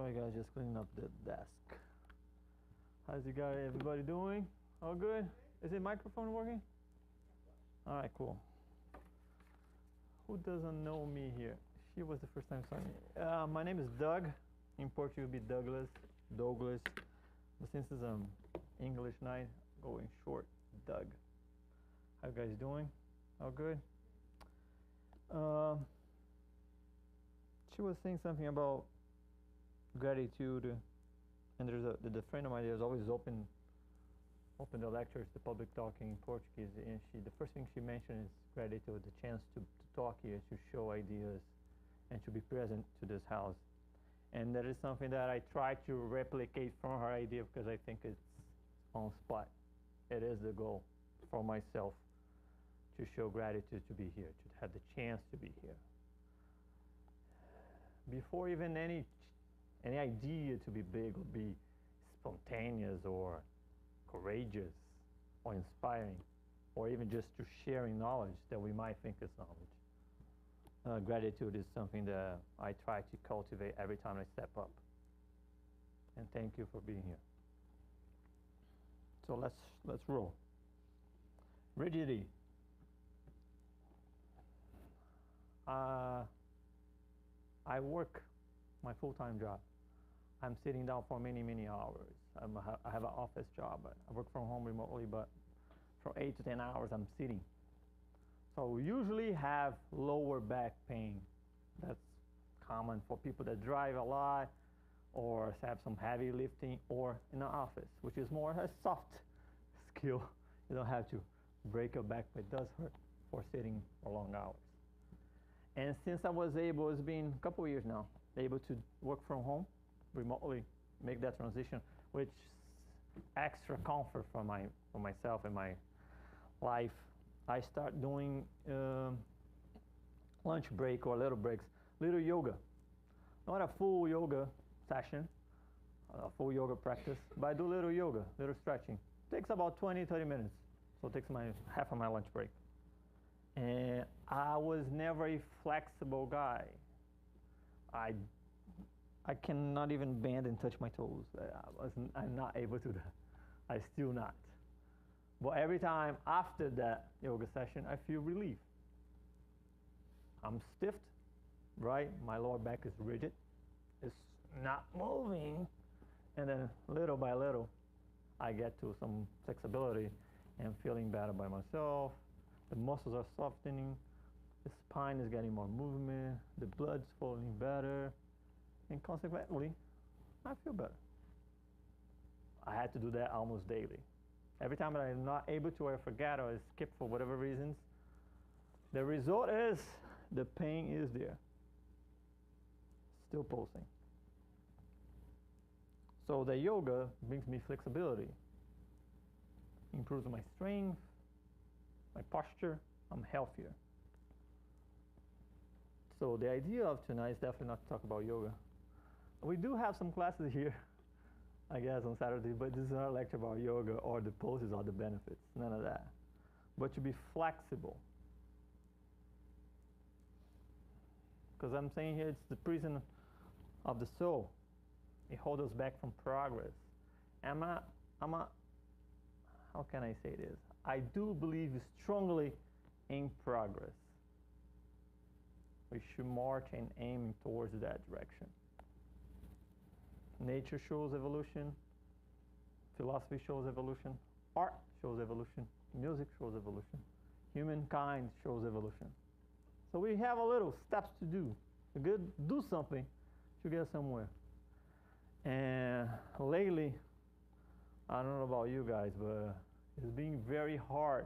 Sorry guys, just cleaning up the desk. How's you guys, everybody doing? All good? Is the microphone working? All right, cool. Who doesn't know me here? She was the first time seeing me. My name is Doug. In Portuguese, it would be Douglas. But since it's English night, going short, Doug. How you guys doing? All good? She was saying something about gratitude, and there's the friend of mine is always open the lectures, the public talking in Portuguese, and the first thing she mentioned is gratitude, the chance to talk here, to show ideas, and to be present to this house. And that is something that I try to replicate from her idea because I think it's on spot. It is the goal for myself to show gratitude to be here, to have the chance to be here. Before even any idea to be big or be spontaneous or courageous or inspiring, or even just to sharing knowledge that we might think is knowledge. Gratitude is something that I try to cultivate every time I step up. And thank you for being here. So let's roll. Rigidy. I work my full-time job. I'm sitting down for many hours. I have an office job. I work from home remotely, but for 8 to 10 hours I'm sitting. So we usually have lower back pain. That's common for people that drive a lot or have some heavy lifting or in the office, which is more a soft skill. You don't have to break your back, but it does hurt for sitting for long hours. And since I was able, it's been a couple of years now, able to work from home remotely, make that transition, which extra comfort for myself and my life. I start doing lunch break or little breaks, little yoga. Not a full yoga session, a full yoga practice, but I do little yoga, little stretching. Takes about 20-30 minutes, so it takes half of my lunch break. And I was never a flexible guy. I cannot even bend and touch my toes. I'm not able to do that. I still not. But every time after that yoga session, I feel relief. I'm stiffed, right? My lower back is rigid. It's not moving. And then little by little, I get to some flexibility and feeling better by myself. The muscles are softening. The spine is getting more movement. The blood's flowing better. And consequently, I feel better. I had to do that almost daily. Every time that I'm not able to, or I forget, or I skip for whatever reasons, the result is the pain is there. Still pulsing. So the yoga brings me flexibility, improves my strength, my posture, I'm healthier. So the idea of tonight is definitely not to talk about yoga. We do have some classes here, I guess, on Saturday, but this is not a lecture about yoga or the poses or the benefits, none of that. But to be flexible. Because I'm saying here it's the prison of the soul. It holds us back from progress. How can I say this? I do believe strongly in progress. We should march and aim towards that direction. Nature shows evolution. Philosophy shows evolution. Art shows evolution. Music shows evolution. Humankind shows evolution. So we have a little steps to do. We could do something to get somewhere. And lately, I don't know about you guys, but it's been very hard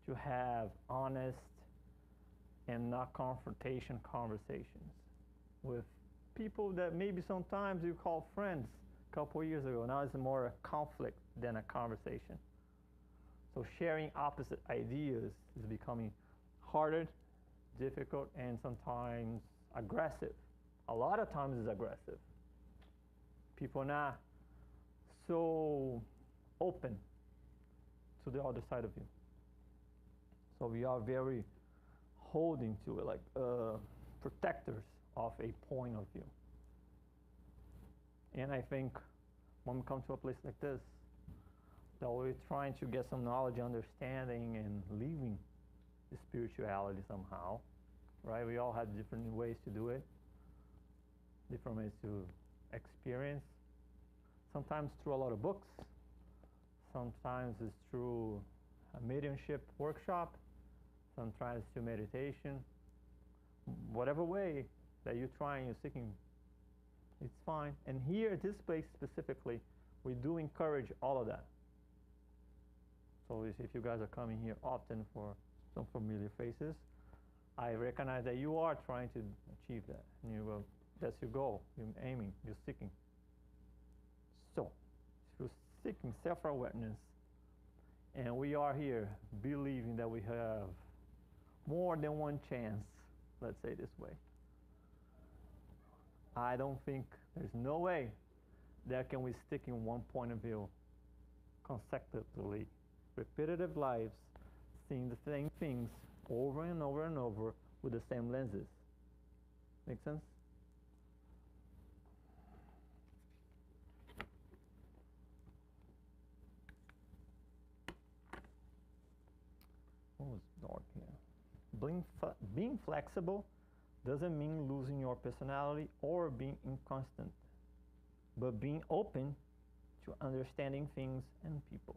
to have honest and not confrontation conversations with people that maybe sometimes you call friends a couple of years ago. Now it's more a conflict than a conversation. So sharing opposite ideas is becoming harder, difficult, and sometimes aggressive. A lot of times it's aggressive. People are not so open to the other side of you. So we are very holding to it, like protectors of a point of view. And I think when we come to a place like this, that we're trying to get some knowledge, understanding, and living the spirituality somehow, right? We all have different ways to do it, different ways to experience. Sometimes through a lot of books, sometimes it's through a mediumship workshop, sometimes through meditation. Whatever way that you're trying, you're seeking, it's fine. And here at this place specifically, we do encourage all of that. So if you guys are coming here often for some familiar faces, I recognize that you are trying to achieve that. And you will, that's your goal. You're aiming, you're seeking. So, if you're seeking self-awareness, and we are here believing that we have more than one chance, let's say this way, I don't think there's no way that can we stick in one point of view consecutively. Repetitive lives, seeing the same things over and over and over with the same lenses. Make sense? Oh, it's dark here. Being flexible doesn't mean losing your personality or being inconstant, but being open to understanding things and people.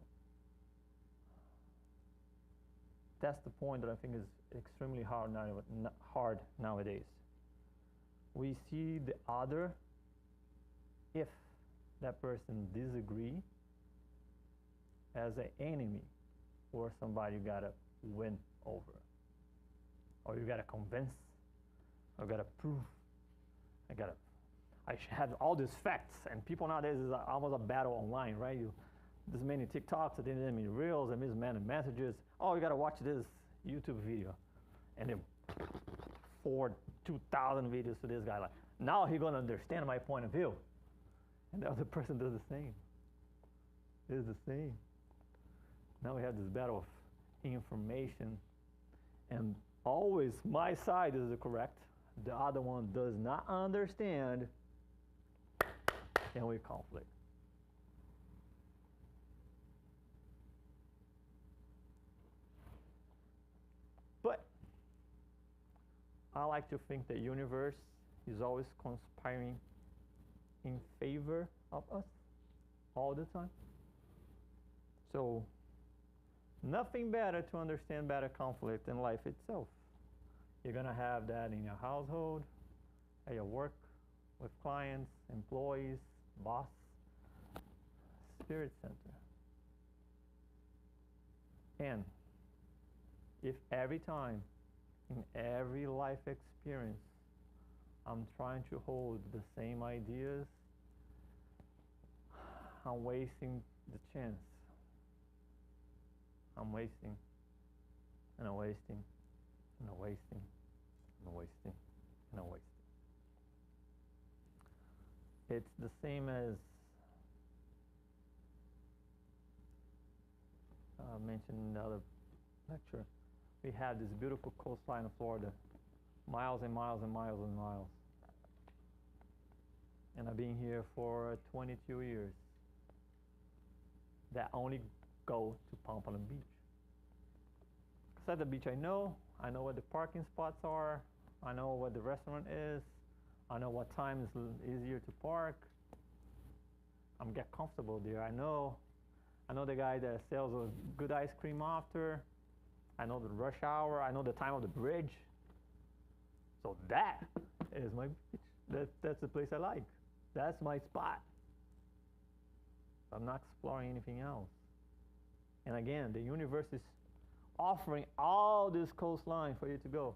That's the point that I think is extremely hard nowadays. We see the other, if that person disagree, as an enemy or somebody you gotta win over, or you gotta convince, or gotta prove. I should have all these facts, and people nowadays is almost a battle online, right? There's many TikToks, there's many Reels, and there's many messages. Oh, you gotta watch this YouTube video, and then 2,000 videos to this guy. Like, now he's gonna understand my point of view, and the other person does the same. It's the same. Now we have this battle of information, and always my side is the correct. The other one does not understand, and we conflict. But I like to think the universe is always conspiring in favor of us all the time. So nothing better to understand better conflict than life itself. You're going to have that in your household, at your work, with clients, employees, boss, spirit center. And if every time, in every life experience, I'm trying to hold the same ideas, I'm wasting the chance. I'm wasting, and I'm wasting, and I'm wasting, and I'm wasting, and I'm wasting. It's the same as mentioned in the other lecture. We have this beautiful coastline of Florida, miles and miles and miles and miles. And I've been here for 22 years. That only go to Pompano Beach. Beside the beach, I know where the parking spots are, I know where the restaurant is, I know what time is easier to park. I'm get comfortable there. I know the guy that sells a good ice cream after. I know the rush hour. I know the time of the bridge. So that is my beach. That's the place I like. That's my spot. I'm not exploring anything else. And again, the universe is offering all this coastline for you to go.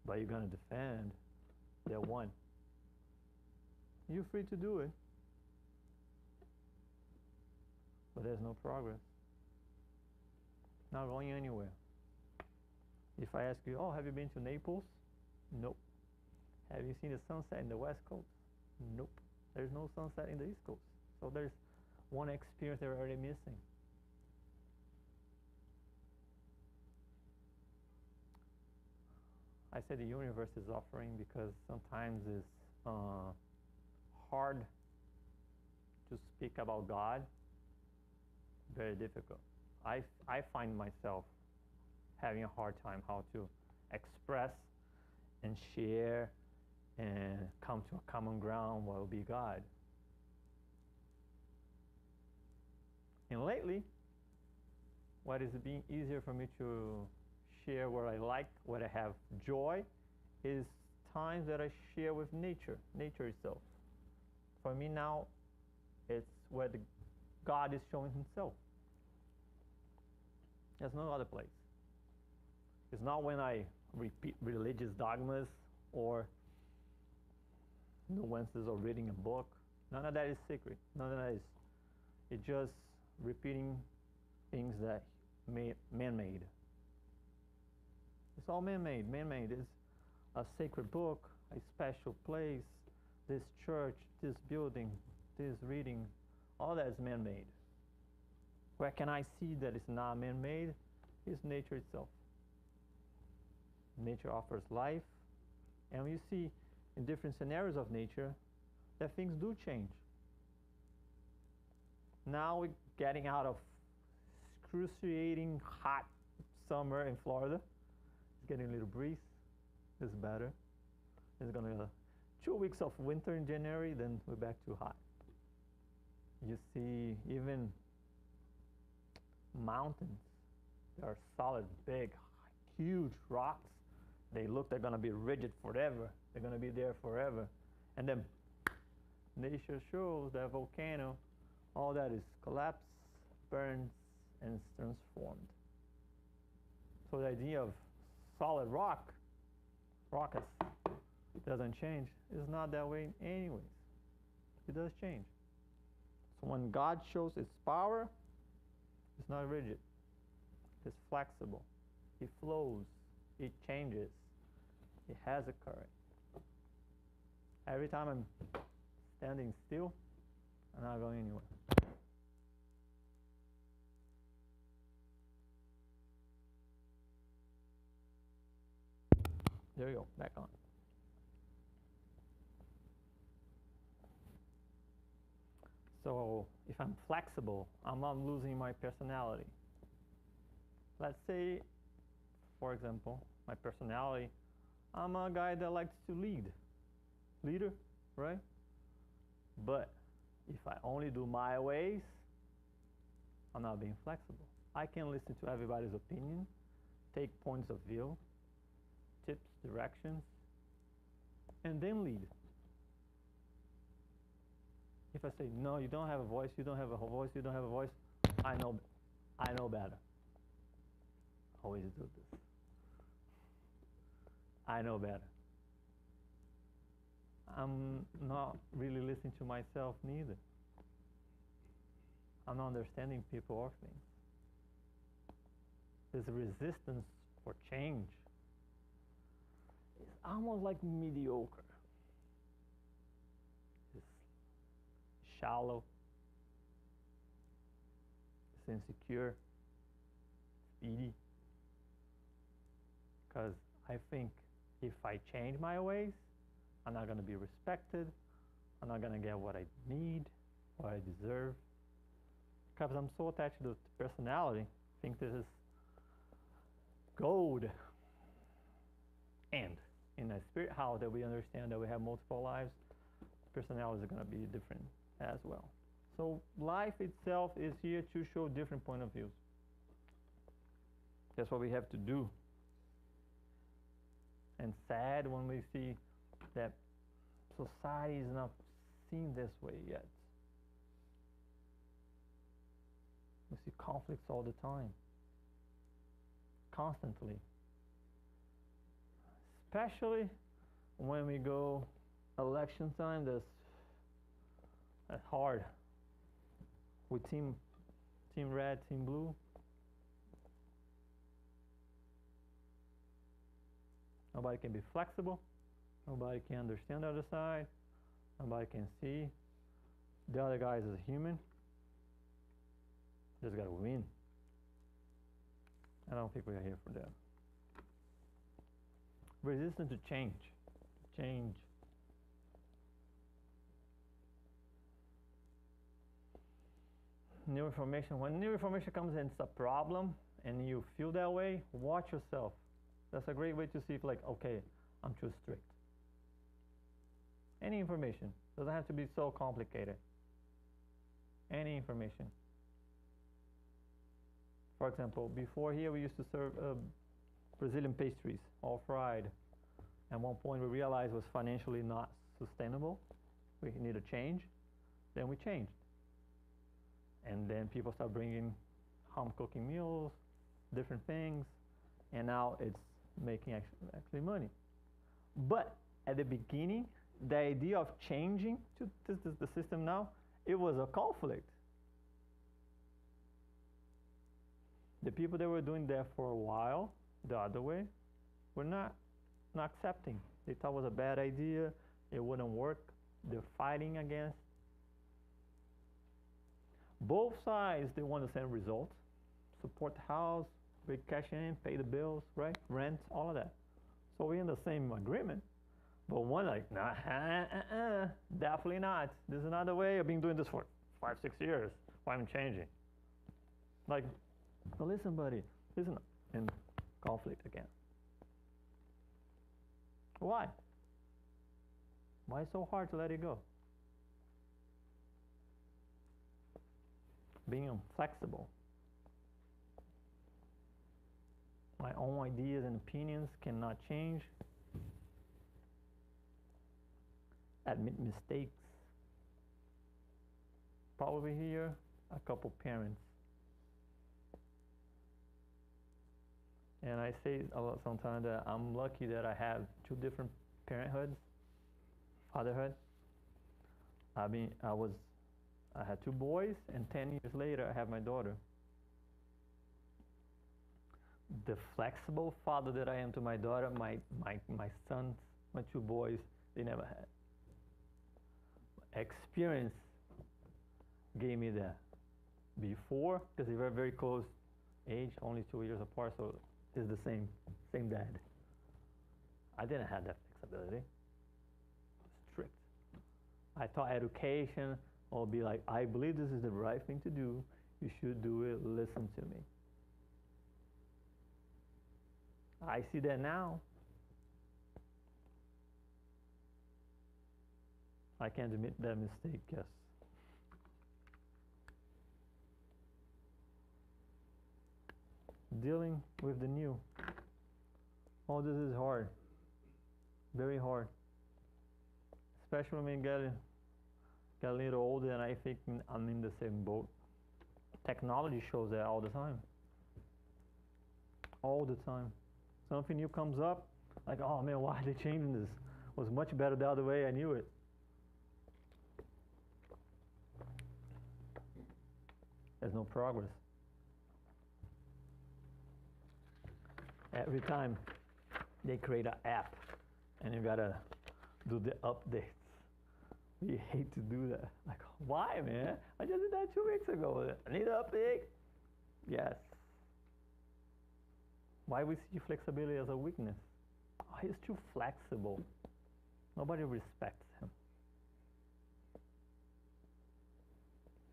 But you're going to defend that one. You're free to do it. But there's no progress. Not going anywhere. If I ask you, oh, have you been to Naples? Nope. Have you seen the sunset in the West Coast? Nope. There's no sunset in the East Coast. So there's one experience they're already missing. I said the universe is offering because sometimes it's hard to speak about God, very difficult. I find myself having a hard time how to express and share and come to a common ground what will be God. And lately, what is being easier for me to share what I like, what I have joy, is times that I share with nature itself. For me now, it's where God is showing himself. There's no other place. It's not when I repeat religious dogmas or nuances or reading a book. None of that is secret. None of that is. It's just repeating things that man-made. It's all man-made. Man-made is a sacred book, a special place, this church, this building, this reading. All that is man-made. Where can I see that it's not man-made? It's nature itself. Nature offers life, and you see in different scenarios of nature that things do change. Now we're getting out of excruciating hot summer in Florida. It's getting a little breeze. It's better. It's gonna 2 weeks of winter in January, then we're back to hot. You see even mountains. They are solid, big, huge rocks. They look they're going to be rigid forever. They're going to be there forever. And then nature shows that volcano, all that is collapsed, burns, and is transformed. So the idea of solid rock doesn't change. It's not that way anyways. It does change. So when God shows his power, it's not rigid. It's flexible. It flows. It changes. It has a current. Every time I'm standing still, I'm not going anywhere. There we go, back on. So if I'm flexible, I'm not losing my personality. Let's say, for example, my personality, I'm a guy that likes to lead. Leader, right? But if I only do my ways, I'm not being flexible. I can listen to everybody's opinion, take points of view, tips, directions, and then lead. If I say, no, you don't have a voice, you don't have a voice, you don't have a voice, I know better. Always do this. I know better. I'm not really listening to myself neither. I'm not understanding people or things. There's a resistance for change. It's almost like mediocre. It's shallow. It's insecure. Speedy. Because I think if I change my ways, I'm not going to be respected. I'm not going to get what I need, what I deserve. Because I'm so attached to personality, I think this is gold. And in a spirit house that we understand that we have multiple lives, personalities are going to be different as well. So life itself is here to show different point of views. That's what we have to do. And sad when we see that society is not seen this way yet. We see conflicts all the time, constantly. Especially when we go election time, that's hard. With team red, team blue. Nobody can be flexible. Nobody can understand the other side. Nobody can see the other guy is a human. Just got to win. I don't think we are here for that. Resistance to change. Change. new information. When new information comes in, it's a problem, and you feel that way, watch yourself. That's a great way to see if, like, okay, I'm too strict. Any information. Doesn't have to be so complicated. Any information. For example, before here we used to serve Brazilian pastries, all fried. At one point we realized it was financially not sustainable. We need a change. Then we changed. And then people start bringing home cooking meals, different things, and now it's making actually money. But at the beginning, the idea of changing to the system now, it was a conflict. The people that were doing that for a while, the other way, were not accepting. They thought it was a bad idea, it wouldn't work, they're fighting against. Both sides, they want the same result. Support the house, we cash in, pay the bills, right? Rent, all of that. So we're in the same agreement. But one like, nah, definitely not. There's another way. I've been doing this for 5, 6 years. Why am I changing? Like, well, listen, buddy, listen, in conflict again. Why? Why so hard to let it go? Being flexible. My own ideas and opinions cannot change. Admit mistakes. Probably here, a couple parents. And I say a lot sometimes that I'm lucky that I have 2 different parenthoods, fatherhood. I had 2 boys, and 10 years later, I have my daughter. The flexible father that I am to my daughter, my sons, my 2 boys, they never had. Experience gave me that. Before, because they were very close age, only 2 years apart, so it's the same dad. I didn't have that flexibility. Strict. I thought education would be like, I believe this is the right thing to do. You should do it. Listen to me. I see that now. I can't admit that mistake, yes. Dealing with the new. Oh, this is hard. Very hard. Especially when we get a little older, and I think I'm in the same boat. Technology shows that all the time. All the time. Something new comes up, like, oh man, why are they changing this? It was much better the other way, I knew it. There's no progress. Every time they create an app and you gotta do the updates. We hate to do that. Like, why, man? I just did that 2 weeks ago. I need an update. Yes. Why we see flexibility as a weakness? Oh, he's too flexible. Nobody respects him.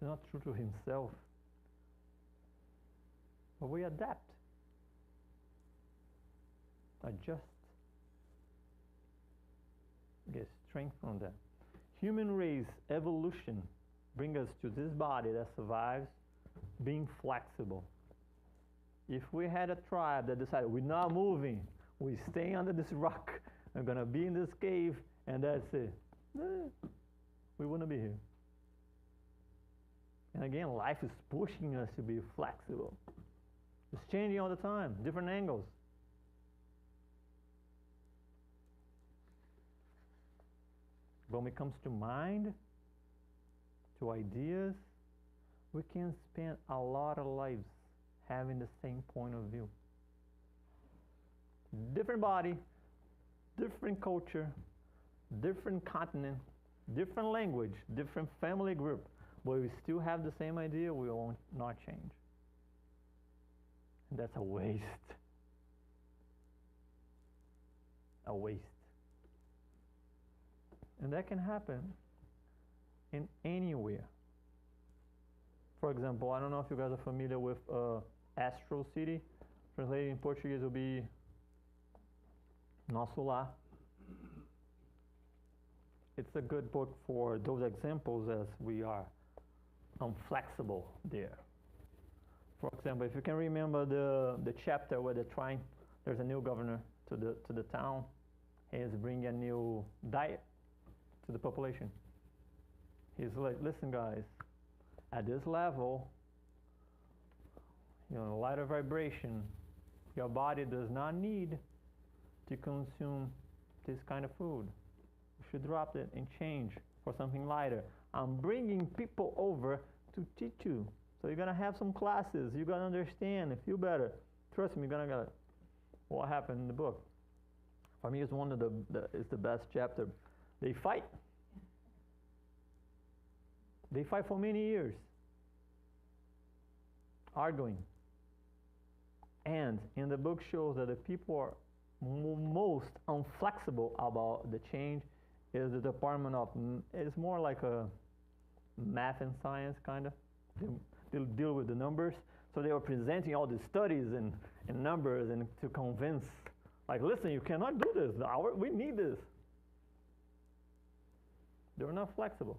He's not true to himself. But we adapt. Adjust. Get strength from that. Human race evolution brings us to this body that survives being flexible. If we had a tribe that decided we're not moving, we stay under this rock, we're going to be in this cave, and that's it, we wouldn't be here. And again, life is pushing us to be flexible. It's changing all the time, different angles. But when it comes to mind, to ideas, we can spend a lot of lives having the same point of view. Different body, different culture, different continent, different language, different family group, but we still have the same idea, we will not change. And that's a waste. A waste. And that can happen in anywhere. For example, I don't know if you guys are familiar with Astro City. Translated in Portuguese will be Nosso Lar. It's a good book for those examples as we are unflexible there. For example, if you can remember the chapter where there's a new governor to the town. He is bringing a new diet to the population. He's like, listen guys, at this level, lighter vibration, your body does not need to consume this kind of food. You should drop it and change for something lighter. I'm bringing people over to teach you. So you're going to have some classes. You're going to understand and feel better. Trust me, you're going to get it. What happened in the book. For me, it's one of it's the best chapter. They fight. They fight for many years. Arguing. And in the book shows that the people are most unflexible about the change is the department of, it's more like a math and science kind of. They'll deal with the numbers. So they were presenting all the studies and numbers and to convince, like, listen, you cannot do this. We need this. They're not flexible.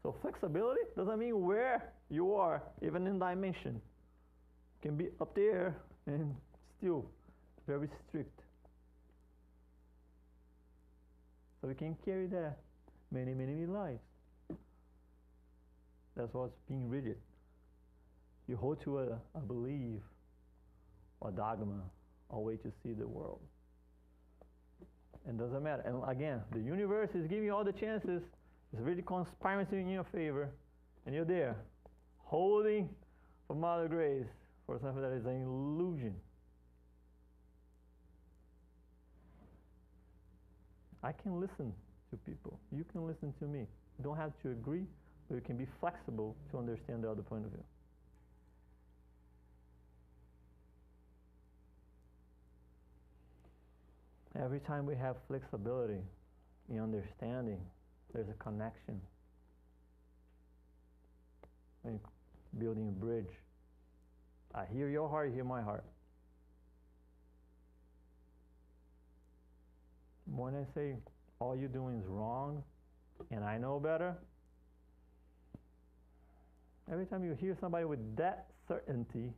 So flexibility doesn't mean where you are, even in dimension. You can be up there and still very strict. So we can carry that many, many lives. That's what's being rigid. You hold to a belief, or dogma, or way to see the world. And doesn't matter. And again, the universe is giving you all the chances. It's really conspiring in your favor. And you're there, holding for Mother Grace for something that is an illusion. I can listen to people. You can listen to me. You don't have to agree, but you can be flexible to understand the other point of view. Every time we have flexibility in understanding, there's a connection. When building a bridge, I hear your heart, you hear my heart. When I say all you're doing is wrong and I know better, every time you hear somebody with that certainty,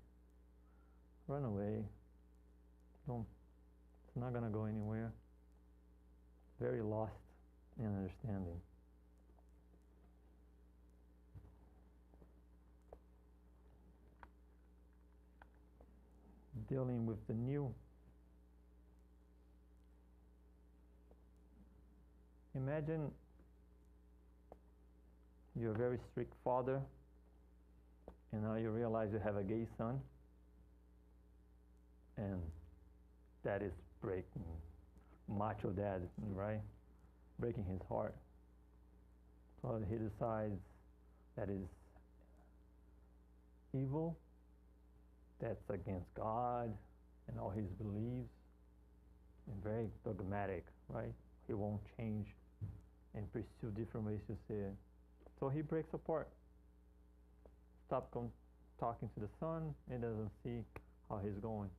run away. It's not going to go anywhere. Very lost in understanding. Dealing with the new. Imagine you're a very strict father, and now you realize you have a gay son, and that is breaking, macho dad, right? Breaking his heart. So he decides that is evil, that's against God and all his beliefs, and very dogmatic, right? He won't change and pursue different ways to say it. So he breaks apart. Stop talking to the son, and doesn't see how he's going.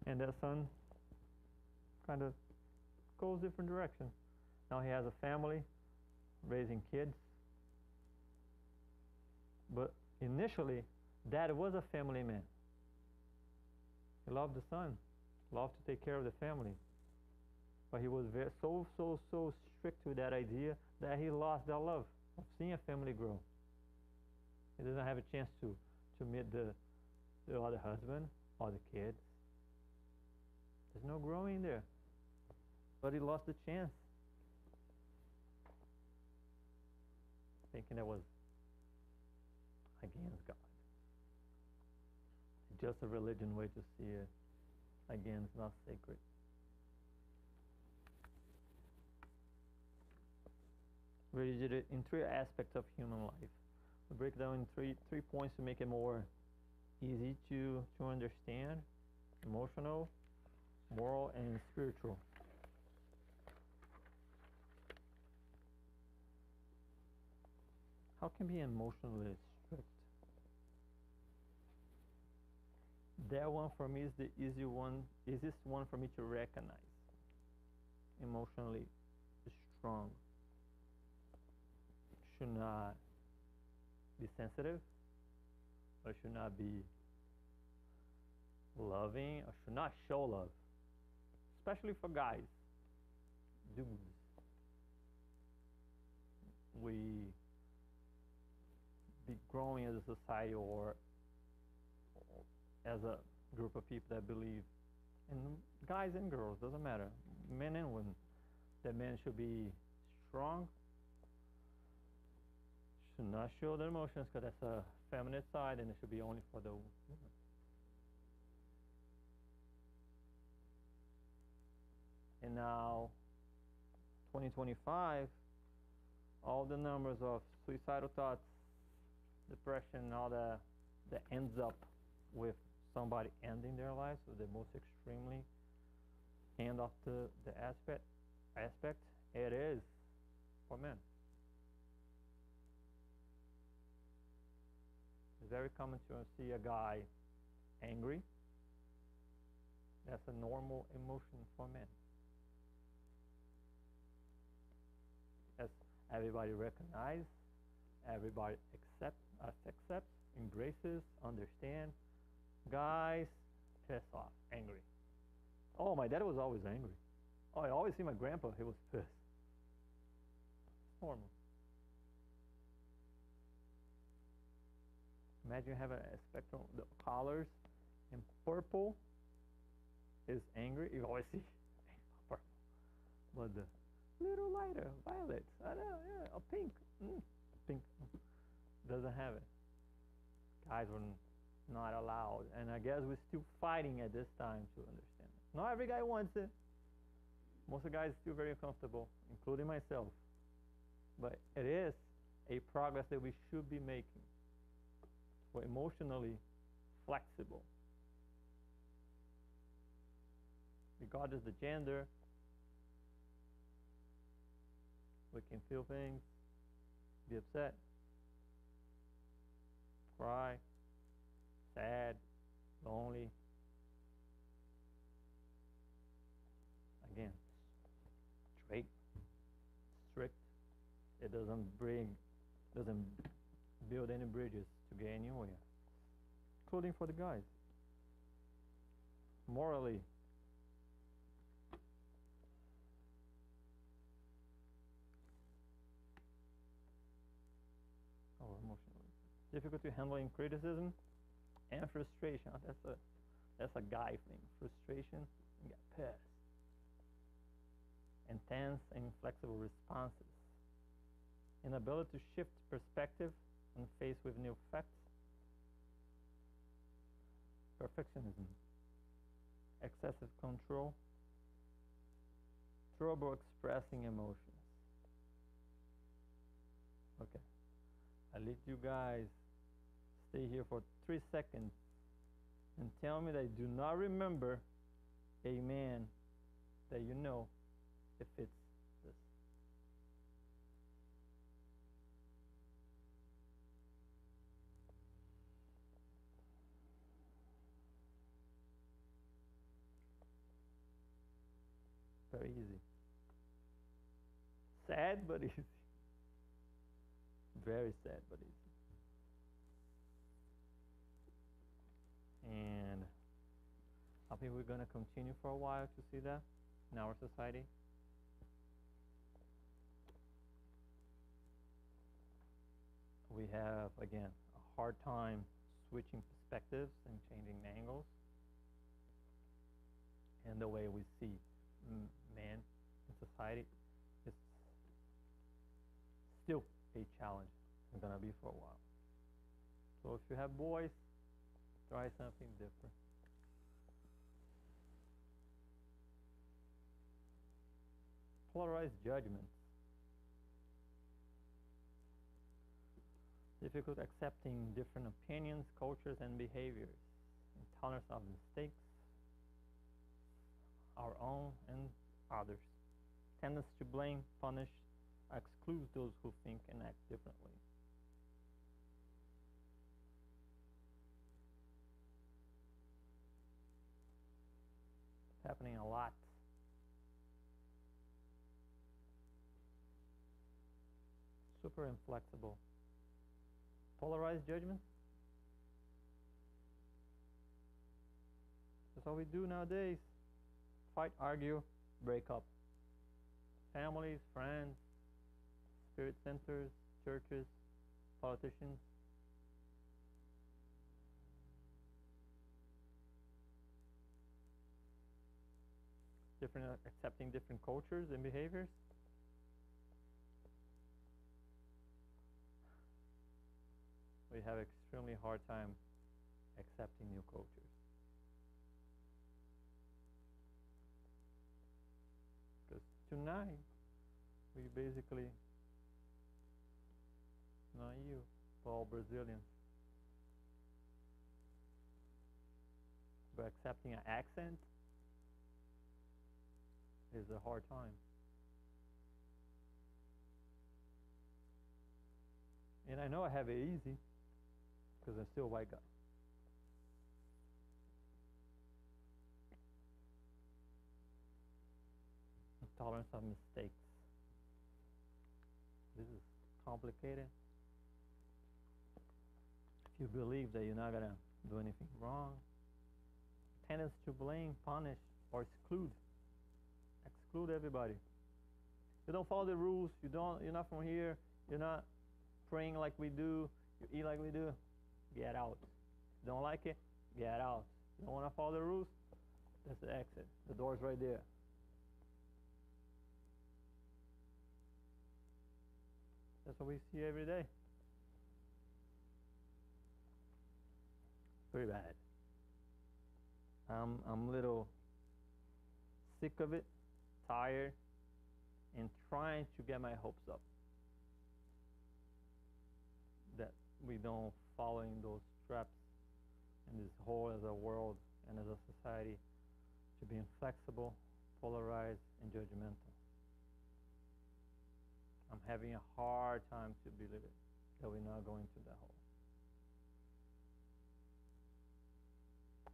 And that son kind of goes different direction. Now he has a family, raising kids. But initially, dad was a family man. He loved the son, loved to take care of the family. But he was so strict with that idea that he lost that love of seeing a family grow. He doesn't have a chance to meet the other husband or the kids. There's no growing there. But he lost the chance. Thinking that was against God. Just a religion way to see it. Again, it's not sacred. We did it in three aspects of human life. We break down in three points to make it more easy to understand: emotional, moral, and spiritual. How can be emotionally strict? That one for me is the easiest one for me to recognize. Emotionally strong. Should not be sensitive, or should not be loving, or should not show love, especially for guys, dudes. We be growing as a society, or as a group of people that believe, and guys and girls, doesn't matter, men and women, that men should be strong, should not show their emotions, because that's a feminine side, and it should be only for the women. And now, 2025, all the numbers of suicidal thoughts, depression, all that ends up with somebody ending their lives, so the most extremely end of the aspect, it is for men. It's very common to see a guy angry. That's a normal emotion for men. As everybody recognizes, everybody accepts, embraces, understands. Guys, pissed off, angry. Oh, my dad was always angry. Oh, I always see my grandpa, he was pissed. It's normal. Imagine you have a spectrum, the colors, and purple is angry. You always see purple. But the little lighter, violet, I know, yeah, a pink. Pink doesn't have it. Guys were not allowed, and I guess we're still fighting at this time to understand it. Not every guy wants it. Most of the guys are still very uncomfortable, including myself. But it is a progress that we should be making. We're emotionally flexible. Regardless of the gender, we can feel things, be upset, cry, sad, lonely. Again, strict. It doesn't build any bridges to get anywhere, including for the guys. Morally, emotionally, difficulty handling criticism and frustration. That's a guy thing. Frustration, you get pissed. Intense and inflexible responses. Inability to shift perspective when faced with new facts. Perfectionism. Excessive control. Trouble expressing emotions. Okay. I let you guys stay here for 3 seconds and tell me that you do not remember a man that you know if it's this. Very easy. Sad but easy. Very sad but easy. And I think we're going to continue for a while to see that in our society. We have, again, a hard time switching perspectives and changing angles. And the way we see men in society is still a challenge. It's going to be for a while. So if you have boys, try something different. Polarized judgments. Difficult accepting different opinions, cultures, and behaviors. Intolerance of mistakes, our own and others. Tendency to blame, punish, exclude those who think and act differently. happening a lot. Super inflexible. Polarized judgment. That's what we do nowadays. Fight, argue, break up. Families, friends, spirit centers, churches, politicians. Accepting different cultures and behaviors. We have extremely hard time accepting new cultures. Because tonight, we basically, not you, but all Brazilians, but accepting an accent is a hard time. And I know I have it easy because I'm still a white guy. Tolerance of mistakes. This is complicated. If you believe that you're not going to do anything wrong, tendency to blame, punish, or exclude everybody. You don't follow the rules, you're not from here, you're not praying like we do, you eat like we do, get out. You don't like it, get out. You don't want to follow the rules, that's the exit. The door's right there. That's what we see every day. Pretty bad. I'm a little sick of it, tired, and trying to get my hopes up that we don't fall in those traps in this whole as a world and as a society to be inflexible, polarized, and judgmental. I'm having a hard time to believe it, that we're not going to that hole.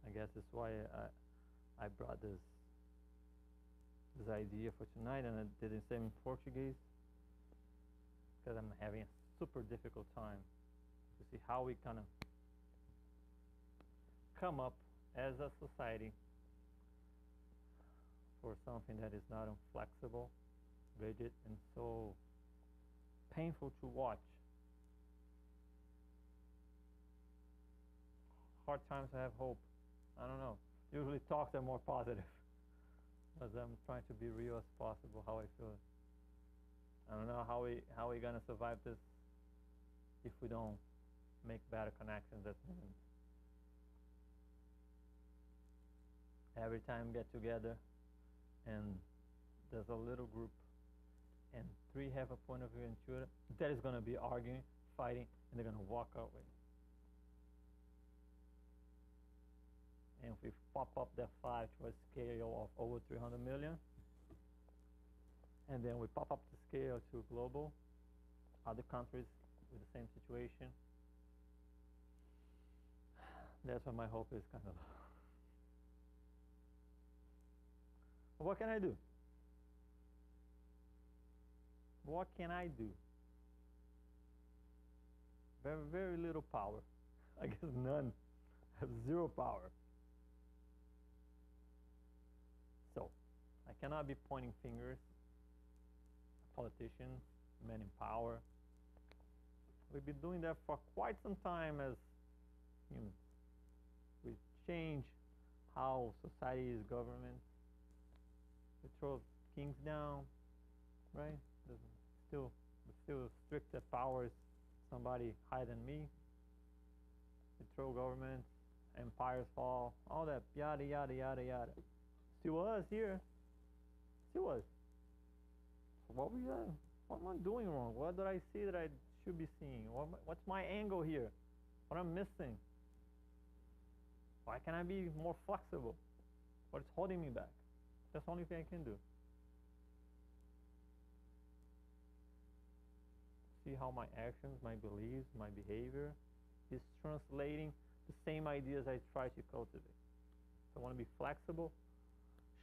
I guess that's why I brought this idea for tonight, and I did the same in Portuguese, because I'm having a super difficult time to see how we kind of come up as a society for something that is not inflexible, rigid, and so painful to watch. Hard times to have hope. I don't know. Usually talks are more positive, as I'm trying to be real as possible how I feel. I don't know how we gonna survive this if we don't make better connections at the moment. Every time we get together and there's a little group and three have a point of view and two that is gonna be arguing, fighting, and they're gonna walk away. And if we pop up that 5 to a scale of over 300 million, and then we pop up the scale to global, other countries with the same situation, that's what my hope is kind of. What can I do? What can I do? Very, very little power. I guess none. I have zero power. So, I cannot be pointing fingers at politicians, men in power. We've been doing that for quite some time as humans. We change how society is governed. We throw kings down, right? Still strict that power is somebody higher than me. We throw governments, empires fall, all that, yada, yada, yada, yada. Still us here. Still us. So what am I doing wrong? What did I see that I should be seeing? What's my angle here? What I'm missing? Why can't I be more flexible? What's holding me back? That's the only thing I can do. See how my actions, my beliefs, my behavior is translating the same ideas I try to cultivate. So I want to be flexible,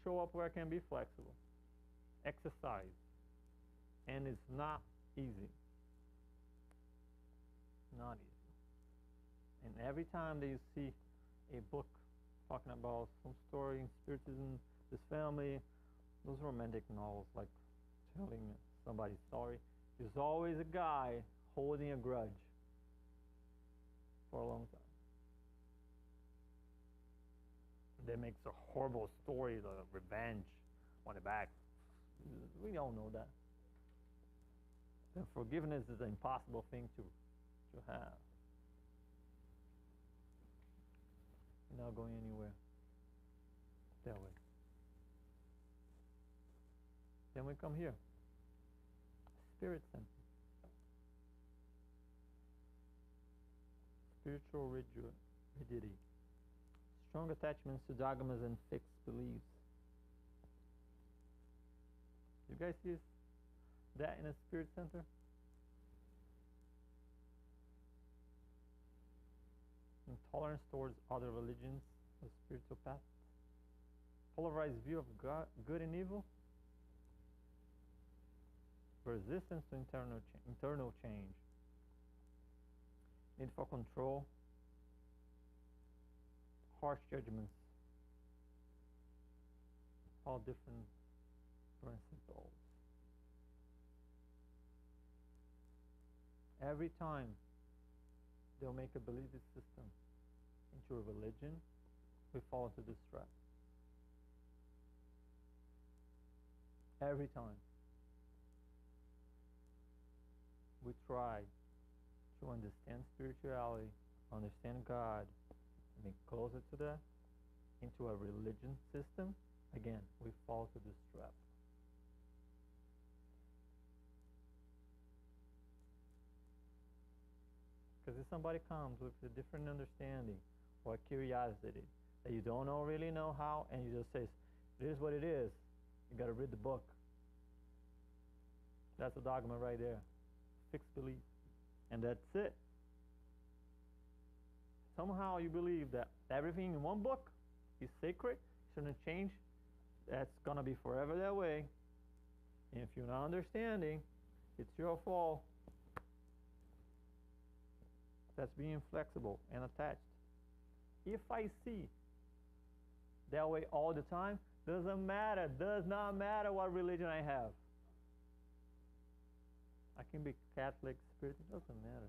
show up where I can be flexible. Exercise. And it's not easy. Not easy. And every time that you see a book talking about some story in Spiritism, this family, those romantic novels, like telling somebody's story, there's always a guy holding a grudge for a long time. That makes a horrible story, the revenge on the back. We all know that. And forgiveness is an impossible thing to have. You're not going anywhere that way. Then we come here. Spirit center. Spiritual rigidity. Strong attachments to dogmas and fixed beliefs. You guys see that in a spirit center? Intolerance towards other religions, a spiritual path. Polarized view of God, good and evil. Resistance to internal change. Need for control. Harsh judgments. All different principles. Every time they'll make a belief system into a religion, we fall into this trap. Every time we try to understand spirituality, understand God, and be closer to that, into a religion system, again, we fall to this trap. Because if somebody comes with a different understanding or curiosity that you don't really know how, and you just say, it is what it is, you got to read the book. That's a dogma right there. Fixed belief. And that's it. Somehow you believe that everything in one book is sacred, shouldn't change, that's going to be forever that way. And if you're not understanding, it's your fault. That's being flexible and attached. If I see that way all the time, does not matter what religion I have. I can be Catholic, Spiritist, doesn't matter.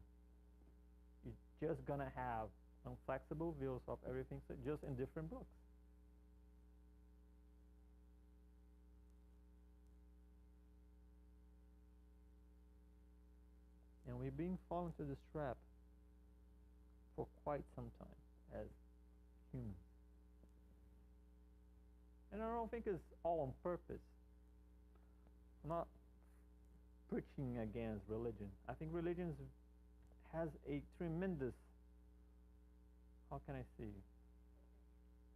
You're just gonna have inflexible views of everything, so just in different books. And we've been falling to this trap for quite some time as humans. And I don't think it's all on purpose. I'm not preaching against religion. I think religion has a tremendous, how can I say,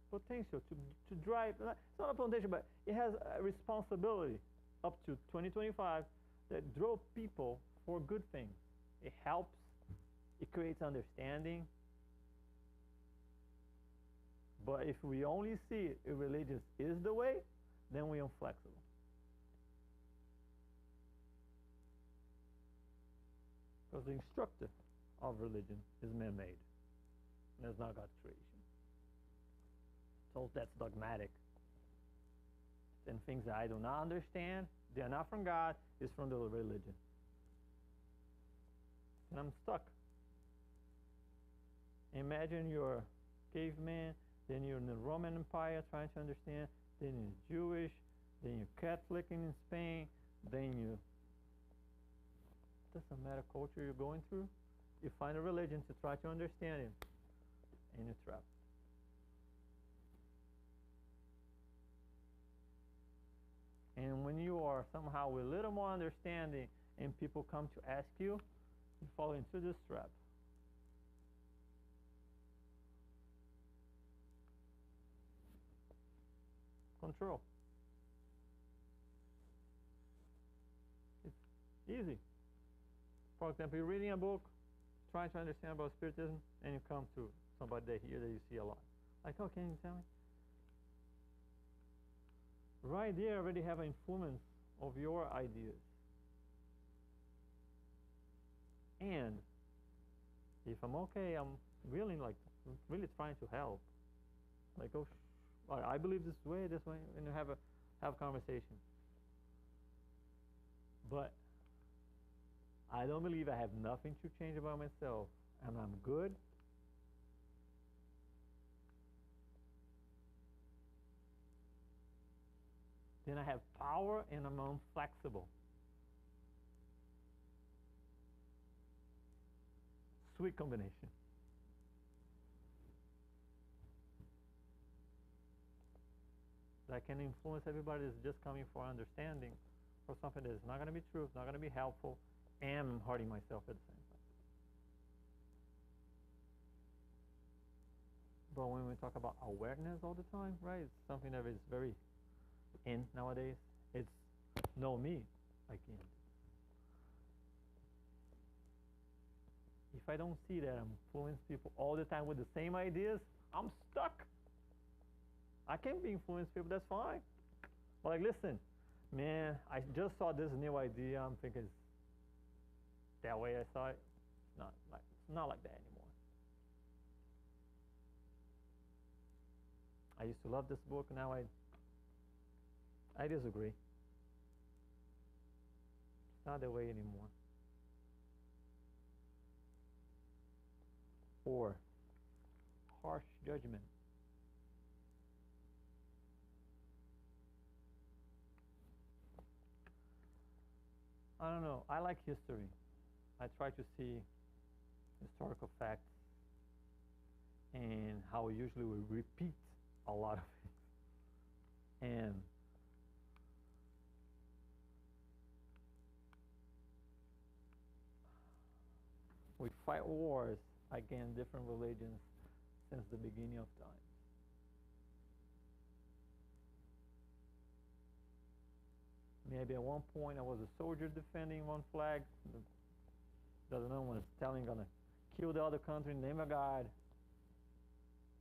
potential to drive, it's not a potential, but it has a responsibility up to 2025 that drove people for good things. It helps, it creates understanding. But if we only see religion is the way, then we're inflexible. Because the instructor of religion is man-made. And it's not God's creation. So that's dogmatic. And things that I do not understand, they are not from God, it's from the religion. And I'm stuck. Imagine you're a caveman, then you're in the Roman Empire trying to understand, then you're Jewish, then you're Catholic in Spain, then you, doesn't matter culture you're going through, you find a religion to try to understand it, and you're trapped. And when you are somehow with a little more understanding and people come to ask you, you fall into this trap. Control. It's easy. For example, you're reading a book, trying to understand about Spiritism, and you come to somebody that here that you see a lot. Like, oh, can you tell me? right there already have an influence of your ideas. And if I'm okay, I'm really really trying to help. Like, oh, I believe this way, and you have conversation. But I don't believe I have nothing to change about myself, and I'm good. Then I have power, and I'm inflexible. Sweet combination. That can influence everybody that's just coming for understanding, or something that is not going to be true, it's not going to be helpful, and I'm hurting myself at the same time. But when we talk about awareness all the time, right, it's something that is very in nowadays. It's know me, I can't. If I don't see that I'm influencing people all the time with the same ideas, I'm stuck. I can be influencing people, that's fine. But like, listen, man, I just saw this new idea. I'm thinking, that way I saw it. It's not like that anymore. I used to love this book. Now I disagree. It's not that way anymore. Or harsh judgment. I don't know. I like history. I try to see historical facts and how usually we repeat a lot of things. And we fight wars against different religions since the beginning of time. Maybe at one point I was a soldier defending one flag. The other one was telling gonna kill the other country, name a god.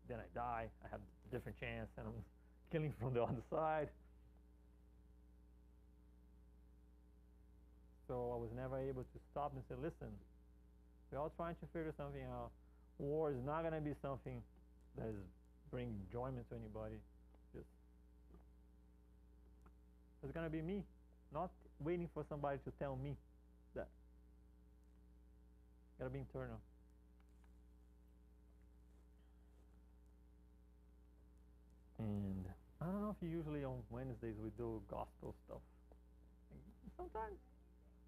Then I die. I have a different chance, and I'm killing from the other side. So I was never able to stop and say, listen, we're all trying to figure something out. War is not going to be something that is bringing enjoyment to anybody. It's going to be me, not waiting for somebody to tell me that. Got to be internal. And I don't know if usually on Wednesdays we do gospel stuff. Sometimes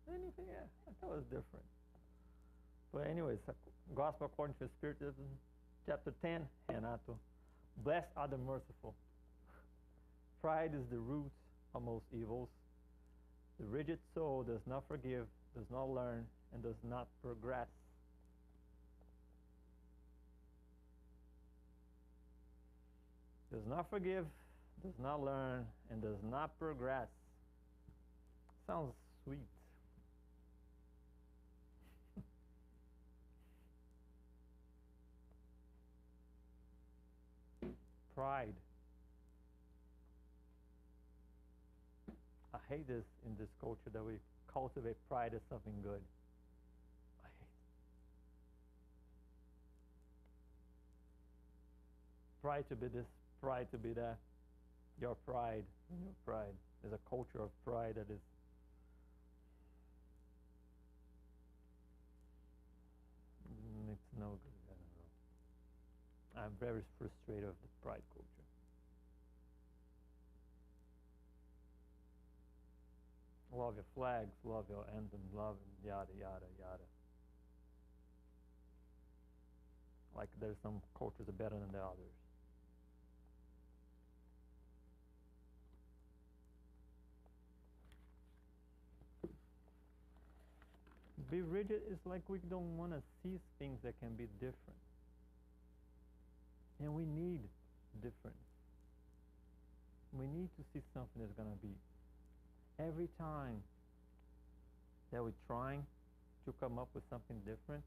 anything, yeah, I thought it was different. But anyways, Gospel according to Spiritism, chapter 10, Renato. Blessed are the merciful. Pride is the root of most evils. The rigid soul does not forgive, does not learn, and does not progress. Does not forgive, does not learn, and does not progress. Sounds sweet. Pride. I hate this in this culture that we cultivate pride as something good. I hate it. Pride to be this, pride to be that. Your pride, your pride. There's a culture of pride that is it's no good. I don't know. I'm very frustrated of the pride culture. Love your flags, love your anthem, love yada yada yada. Like there's some cultures are better than the others. Be rigid is like we don't want to see things that can be different. And we need difference. We need to see something that's going to be. Every time that we're trying to come up with something different,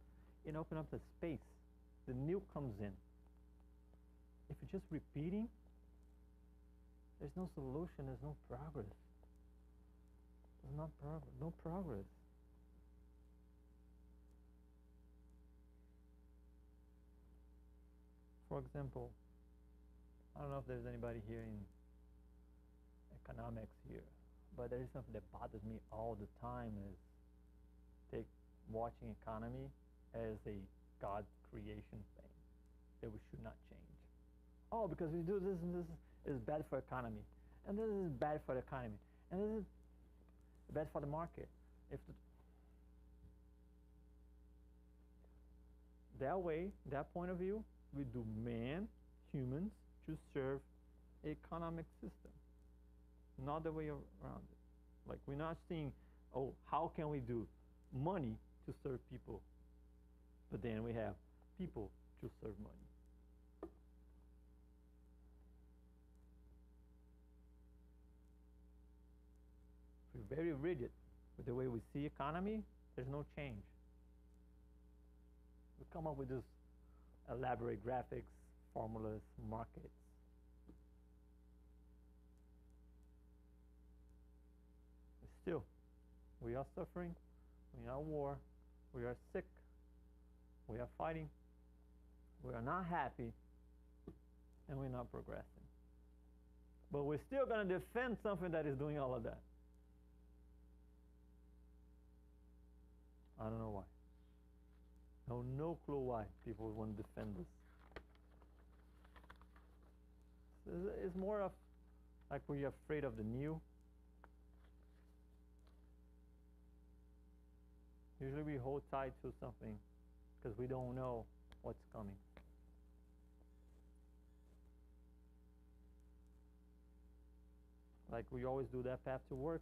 it opens up the space. The new comes in. If you're just repeating, There's no solution, there's no progress. There's not progress, no progress. For example, I don't know if there's anybody here in economics here, but there is something that bothers me all the time is watching economy as a God creation thing that we should not change. Oh, because we do this and this is bad for economy, and this is bad for the economy, and this is bad for the market. That way, that point of view, we do humans, to serve economic system, not the way around it. Like we're not seeing, oh, how can we do money to serve people, but then we have people to serve money. We're very rigid with the way we see economy. There's no change. We come up with this elaborate graphics, formulas, markets. Still, we are suffering, we are at war, we are sick, we are fighting, we are not happy, and we're not progressing. But we're still going to defend something that is doing all of that. I don't know why. No clue why people would want to defend this. It's more of like we're afraid of the new. Usually we hold tight to something because we don't know what's coming. Like we always do that path to work,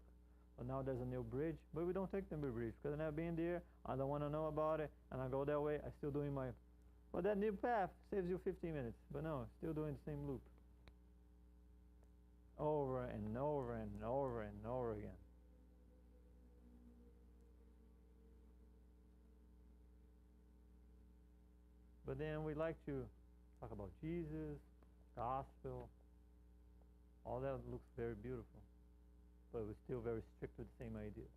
but now there's a new bridge, but we don't take the new bridge because I've never been there, I don't want to know about it, and I go that way, I'm still doing my... But that new path saves you 15 minutes, but no, still doing the same loop. Over and over and over and over again. But then we like to talk about Jesus, gospel. All that looks very beautiful, but we're still very strict with the same idea.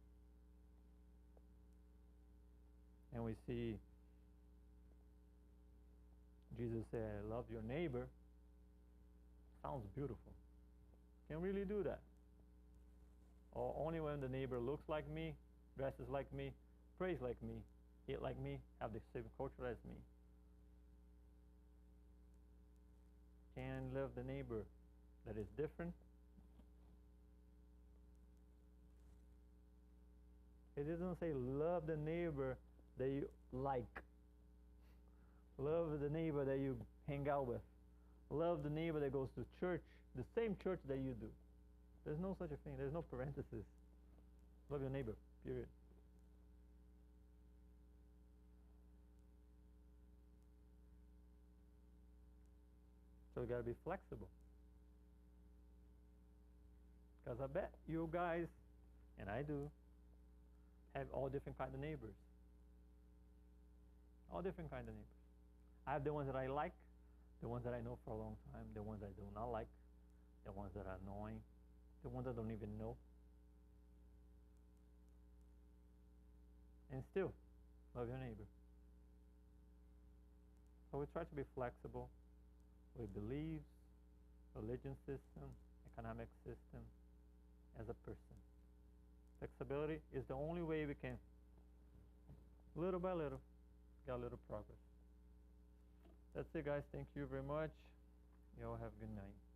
And we see Jesus say, love your neighbor. Sounds beautiful. Can really do that. Or only when the neighbor looks like me, dresses like me, prays like me, eat like me, have the same culture as me. Can love the neighbor that is different. It doesn't say love the neighbor that you like. Love the neighbor that you hang out with. Love the neighbor that goes to church, the same church that you do. There's no such a thing. There's no parenthesis. Love your neighbor, period. So you got to be flexible. Because I bet you guys, and I do, have all different kinds of neighbors. All different kinds of neighbors. I have the ones that I like, the ones that I know for a long time, the ones I do not like, the ones that are annoying, the ones I don't even know. And still, love your neighbor. So we try to be flexible with beliefs, religion system, economic system, as a person. Flexibility is the only way we can, little by little, get a little progress. That's it, guys. Thank you very much. You all have a good night.